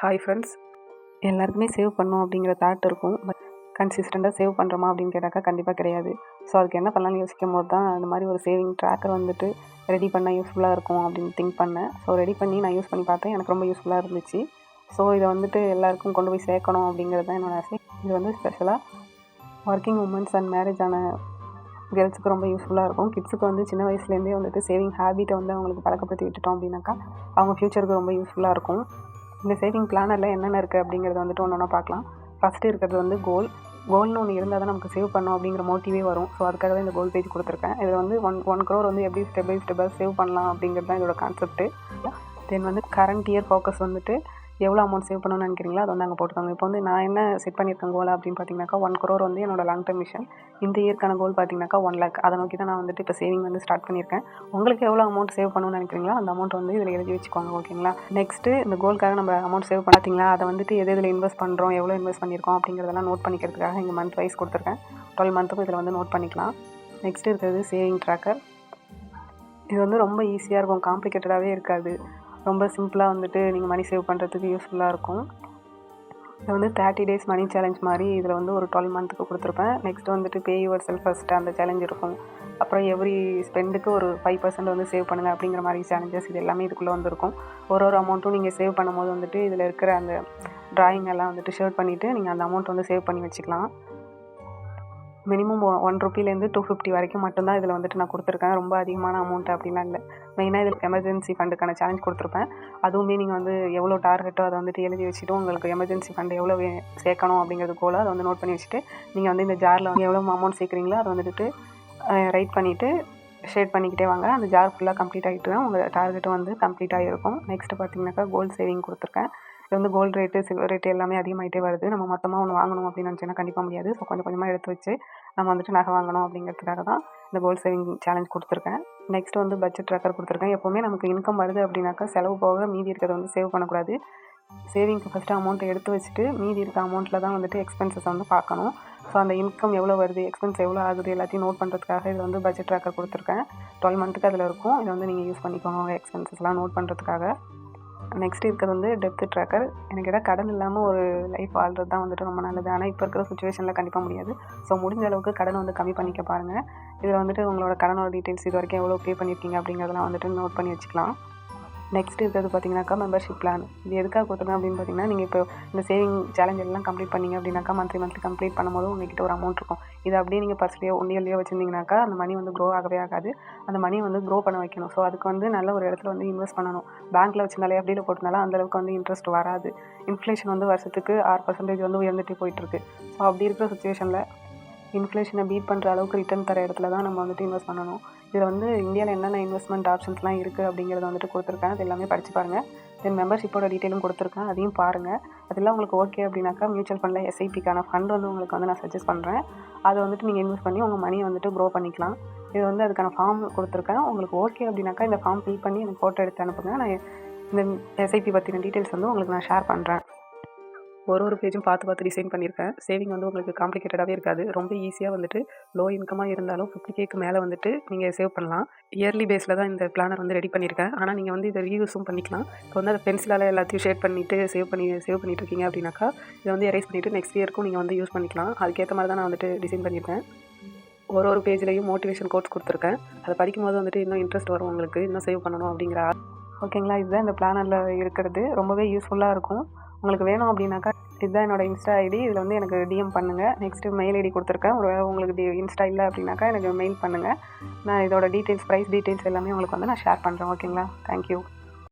Hi friends, எல்லாருக்குமே save பண்ணணும் அப்படிங்கிற தாட் இருக்கும். பட் கன்சிஸ்டண்ட்டாக சேவ் பண்ணுறோமா அப்படின்னு கேட்டாக்கா கண்டிப்பாக கிடையாது. ஸோ அதுக்கு என்ன பண்ணலாம்னு யோசிக்கும் போது தான் இந்த மாதிரி ஒரு சேவிங் ட்ராக்கர் வந்துட்டு ரெடி பண்ணால் யூஸ்ஃபுல்லாக இருக்கும் அப்படின்னு திங்க் பண்ணேன். ஸோ ரெடி பண்ணி நான் யூஸ் பண்ணி பார்த்தேன். எனக்கு ரொம்ப யூஸ்ஃபுல்லாக இருந்துச்சு. ஸோ இதை வந்துட்டு எல்லாருக்கும் கொண்டு போய் சேர்க்கணும் அப்படிங்கிறது தான் என்னோடய ஆசை. இது வந்து ஸ்பெஷலாக ஒர்க்கிங் உமன்ஸ் அண்ட் மேரேஜ் ஆன கேர்ள்ஸுக்கு ரொம்ப யூஸ்ஃபுல்லாக இருக்கும். கிட்ஸுக்கு வந்து சின்ன வயசுலேருந்தே வந்துட்டு சேவிங் ஹேபிட்டை வந்து அவங்களுக்கு பழக்கப்படுத்தி விட்டுட்டோம் அப்படின்னாக்கா அவங்க ஃப்யூச்சருக்கு ரொம்ப யூஸ்ஃபுல்லாக இருக்கும். இந்த சேவிங் பிளானரில் என்னென்ன இருக்குது அப்படிங்கிறத வந்துட்டு ஒன்று ஒன்றா பார்க்கலாம். ஃபஸ்ட்டு இருக்கிறது வந்து கோல்னு ஒன்று இருந்தால் தான் நமக்கு சேவ் பண்ணோம் அப்படிங்கிற மோட்டிவே வரும். ஸோ அதுக்காக தான் இந்த கோல் பேஜ் கொடுத்துருக்கேன். இதில் வந்து ஒன் crore வந்து எப்படி ஸ்டெப் பை ஸ்டெப்பாக சேவ் பண்ணலாம் அப்படிங்கிறது தான் இதோட கான்செப்ட்டு. தென் வந்து கரண்ட் இயர் ஃபோக்கஸ் வந்துட்டு எவ்வளோ அமௌண்ட் சேவ் பண்ணணும்னு நினைக்கிறீங்களோ அதை வந்து அங்கே போட்டுருக்காங்க. இப்போ வந்து நான் என்ன செட் பண்ணியிருக்கேன் கோல் அப்படின்னு பார்த்தீங்கன்னாக்கா 1 crore வந்து என்னோட லாங் டர்ம் மிஷன். இந்த இயர்க்கான கோல் பார்த்தீங்கன்னாக்கா 1 lakh. அதை நோக்கி தான் நான் வந்துட்டு இப்போ சேவிங் வந்து ஸ்டார்ட் பண்ணியிருக்கேன். உங்களுக்கு எவ்வளோ அமௌண்ட் சேவ் பண்ணணும்னு நினைக்கிறீங்களோ அந்த அமௌண்ட் வந்து இதில் எழுதி வச்சுக்கோங்க, ஓகேங்களா? நெக்ஸ்ட்டு இந்த கோலுக்காக நம்ம அமௌண்ட் சேவ் பார்த்தீங்களா, அதை வந்துட்டு எதில் இன்வெஸ்ட் பண்ணுறோம், எவ்வளோ இன்வெஸ்ட் பண்ணியிருக்கோம் அப்படிங்கிறதெல்லாம் நோட் பண்ணிக்கிறதுக்காக இங்கே மந்த் வைஸ் கொடுத்துருக்கேன். 12 மந்த்துக்கும் இதில் வந்து நோட் பண்ணிக்கலாம். நெக்ஸ்ட்டு இருக்கிறது சேவிங் ட்ராக்கர். இது வந்து ரொம்ப ஈஸியாக இருக்கும், காம்ப்ளிகேட்டடாகவே இருக்காது. ரொம்ப சிம்பிளாக வந்துட்டு நீங்கள் மணி சேவ் பண்ணுறதுக்கு யூஸ்ஃபுல்லாக இருக்கும். இது வந்து 30 days மணி சேலஞ்ச் மாதிரி இதில் வந்து ஒரு 12 மந்த்துக்கு கொடுத்துருப்பேன். நெக்ஸ்ட் வந்துட்டு பே யுவர் செல்ஃப் ஃபர்ஸ்ட் அந்த சேலஞ்ச் இருக்கும். அப்புறம் எவ்ரி ஸ்பெண்டுக்கு ஒரு 5% வந்து சேவ் பண்ணுங்கள் அப்படிங்கிற மாதிரி சேலஞ்சஸ் இது எல்லாமே இதுக்குள்ளே வந்துருக்கும். ஒரு அமௌண்ட்டும் நீங்கள் சேவ் பண்ணும்போது வந்துட்டு இதில் இருக்கிற அந்த ட்ராயிங் எல்லாம் வந்துட்டு ஷேர் பண்ணிவிட்டு நீங்கள் அந்த அமௌண்ட் வந்து சேவ் பண்ணி வச்சுக்கலாம். மினிமம் 1 rupeeலேருந்து 250 வரைக்கும் மட்டும்தான் இதில் வந்துட்டு நான் கொடுத்துருக்கேன். ரொம்ப அதிகமான அமௌண்ட் அப்படிலாம் இல்லை. மெயினாக இதில் எமர்ஜென்சி ஃபண்டுக்கான சேலஞ்ச் கொடுத்துருப்பேன். அதுவுமே நீங்கள் வந்து எவ்வளோ டார்கெட்டோ அதை வந்துட்டு எழுதி வச்சுட்டு உங்களுக்கு எமர்ஜென்சி ஃபண்டு எவ்வளோ சேர்க்கணும் அப்படிங்கிறது போல் அதை வந்து நோட் பண்ணி வச்சுட்டு நீங்கள் வந்து இந்த ஜாரில் வந்து எவ்வளோ அமௌண்ட் சேர்க்குறீங்களோ அதை வந்துட்டு ரைட் பண்ணிவிட்டு ஷேட் பண்ணிக்கிட்டே வாங்க. அந்த ஜார் ஃபுல்லாக கம்ப்ளீட் ஆகிட்டு தான் உங்கள் டார்கெட்டும் வந்து கம்ப்ளீட் ஆகிருக்கும். நெக்ஸ்ட்டு பார்த்தீங்கன்னாக்கா கோல்டு சேவிங் கொடுத்துருக்கேன். இது வந்து கோல்டு ரேட்டு, சில்வர் ரேட்டு எல்லாமே அதிகமாகிட்டே வருது. நம்ம மொத்தமாக ஒன்று வாங்கணும் அப்படின்னு நினச்சோன்னா கண்டிப்பாக முடியாது. ஸோ கொஞ்சம் கொஞ்சமாக எடுத்து வச்சு நம்ம வந்துட்டு நகை வாங்கணும் அப்படிங்கிறதுக்காக தான் இந்த கோல்டு சேவிங் சேலஞ்ச் கொடுத்துருக்கேன். நெக்ஸ்ட் வந்து பட்ஜெட் ட்ராக்கர் கொடுத்துருக்கேன். எப்போவுமே நமக்கு இன்கம் வருது அப்படின்னாக்கா செலவு போக மீதி இருக்கிறத வந்து சேவ் பண்ணக்கூடாது. சேவிங்க்கு ஃபஸ்ட்டு அமௌண்ட்டை எடுத்து வச்சுட்டு மீதி இருக்க அமௌண்ட்டில் தான் வந்துட்டு எக்ஸ்பென்சஸ் வந்து பார்க்கணும். ஸோ அந்த இன்கம் எவ்வளோ வருது, எக்ஸ்பென்ஸ் எவ்வளோ ஆகுது எல்லாத்தையும் நோட் பண்ணுறதுக்காக இதில் வந்து பட்ஜெட் ட்ராக்கர் கொடுத்துருக்கேன். 12 மந்த்துக்கு அதில் இருக்கும். இதை வந்து நீங்கள் யூஸ் பண்ணிக்கோங்க எக்ஸ்பென்சஸ்லாம் நோட் பண்ணுறதுக்காக. நெக்ஸ்ட் இருக்கிறது வந்து டெப்த் ட்ராக்கர். எனக்கு எதாவது கடன் இல்லாமல் ஒரு லைஃப் வாழ்றது தான் வந்துட்டு ரொம்ப நல்லது. ஆனால் இப்போ இருக்கிற சுச்சுவேஷனில் கண்டிப்பாக முடியாது. ஸோ முடிஞ்ச அளவுக்கு கடனை வந்து கம்மி பண்ணிக்க பாருங்கள். இதில் வந்துட்டு உங்களோட கடனோட டீட்டெயில்ஸ் இது வரைக்கும் எவ்வளோ பே பண்ணியிருக்கீங்க அப்படிங்கிறதெல்லாம் வந்துட்டு நோட் பண்ணி வச்சுக்கலாம். நெக்ஸ்ட் இருக்கிறது பார்த்தீங்கன்னாக்கா மெம்பர்ஷிப் பிளான். இது எதுக்காக கொடுத்துருக்கேன் அப்படின்னு பார்த்தீங்கன்னா, நீங்கள் இப்போ இந்த சேவிங் சேலஞ்ச் எல்லாம் கம்ப்ளீட் பண்ணிங்க அப்படின்னாக்கா மந்த்லி கம்ப்ளீட் பண்ணும்போது உங்கள்கிட்ட ஒரு அமௌண்ட் இருக்கும். இது அப்படியே நீங்கள் பர்ஸ்லேயோ ஒன்றியல்லையோ வச்சுருந்தீங்கன்னாக்கா அந்த மணி வந்து க்ரோ ஆகவே ஆகாது. அந்த மணியை வந்து க்ரோ பண்ண வைக்கணும். ஸோ அதுக்கு வந்து நல்ல ஒரு இடத்துல வந்து இன்வெஸ்ட் பண்ணணும். பேங்க்கில் வச்சிருந்தாலே அப்படியில் போட்டிருந்தாலும் அந்தளவுக்கு வந்து இன்ட்ரெஸ்ட் வராது. இன்ஃப்ளேஷன் வந்து வருஷத்துக்கு 6% வந்து உயர்ந்துட்டு போயிட்டுருக்கு. ஸோ அப்படி இருக்கிற சுச்சுவேஷனில் இன்ஃப்ளேஷனை பீட் பண்ணுற அளவுக்கு ரிட்டர்ன் தர இடத்துல தான் நம்ம வந்துட்டு இன்வெஸ்ட் பண்ணணும். இதில் வந்து இந்தியாவில் என்னென்ன இன்வெஸ்ட்மெண்ட் ஆப்ஷன்ஸ்லாம் இருக்குது அப்படிங்கிறத வந்துட்டு கொடுத்துருக்கேன். அது எல்லாமே படித்து பாருங்கள். தென் மெம்பர்ஷிப்போட டீட்டெயிலும் கொடுத்துருக்கேன், அதையும் பாருங்கள். அதெல்லாம் உங்களுக்கு ஓகே அப்படின்னாக்கா மியூச்சுவல் ஃபண்டில் எஸ்ஐபிக்கான ஃபண்ட் வந்து உங்களுக்கு வந்து நான் சஜஸ்ட் பண்ணுறேன். அதை வந்துட்டு நீங்கள் இன்வெஸ்ட் பண்ணி உங்கள் மணியை வந்துட்டு க்ரோ பண்ணிக்கலாம். இது வந்து அதுக்கான ஃபார்ம் கொடுத்துருக்கேன். உங்களுக்கு ஓகே அப்படின்னாக்கா இந்த ஃபார்ம் ஃபில் பண்ணி எனக்கு ஃபோட்டோ எடுத்து அனுப்புங்க. நான் இந்த எஸ்ஐபி பற்றின டீட்டெயில்ஸ் வந்து உங்களுக்கு நான் ஷேர் பண்ணுறேன். ஒரு பேஜும் பார்த்து டிசைன் பண்ணியிருக்கேன். சேவிங் வந்து உங்களுக்கு காம்ப்ளிகேட்டடாகவே இருக்காது. ரொம்ப ஈஸியாக வந்துட்டு லோ இன்கமாக இருந்தாலும் 50Kக்கு மேலே வந்துட்டு நீங்கள் சேவ் பண்ணலாம். இயர்லி பேஸில் தான் இந்த பிளானர் வந்து ரெடி பண்ணியிருக்கேன். ஆனால் நீங்கள் வந்து இதை ரீயூஸும் பண்ணிக்கலாம். இப்போ வந்து அதை பென்சிலால் எல்லாத்தையும் ஷேட் பண்ணிவிட்டு சேவ் பண்ணிட்டு இருக்கீங்க அப்படின்னாக்கா இதை வந்து எரேஸ் பண்ணிவிட்டு நெக்ஸ்ட் இயருக்கும் நீங்கள் வந்து யூஸ் பண்ணிக்கலாம். அதுக்கேற்ற மாதிரி தான் நான் வந்துட்டு டிசைன் பண்ணியிருக்கேன். ஒரு பேஜ்லேயும் மோட்டிவேஷன் கோட்ஸ் கொடுத்துருக்கேன். அதை படிக்கும்போது வந்துட்டு இன்னும் இன்ட்ரெஸ்ட் வரும் உங்களுக்கு, இன்னும் சேவ் பண்ணணும் அப்படிங்கிற. ஓகேங்களா, இதுதான் இந்த பிளானரில் இருக்கிறது. ரொம்பவே யூஸ்ஃபுல்லாக இருக்கும். உங்களுக்கு வேணும் அப்படின்னாக்கா இதுதான் என்னோடய இன்ஸ்டா ஐடி. இதில் வந்து எனக்கு டிஎம் பண்ணுங்கள். நெக்ஸ்ட்டு மெயில் ஐடி கொடுத்துருக்கேன். ஒரு உங்களுக்கு இன்ஸ்டா இல்லை அப்படின்னாக்கா எனக்கு மெயில் பண்ணுங்கள். நான் இதோட டீட்டெயில்ஸ், ப்ரைஸ் டீட்டெயில்ஸ் எல்லாமே உங்களுக்கு வந்து நான் ஷேர் பண்ணுறேன். ஓகேங்களா, தேங்க்யூ.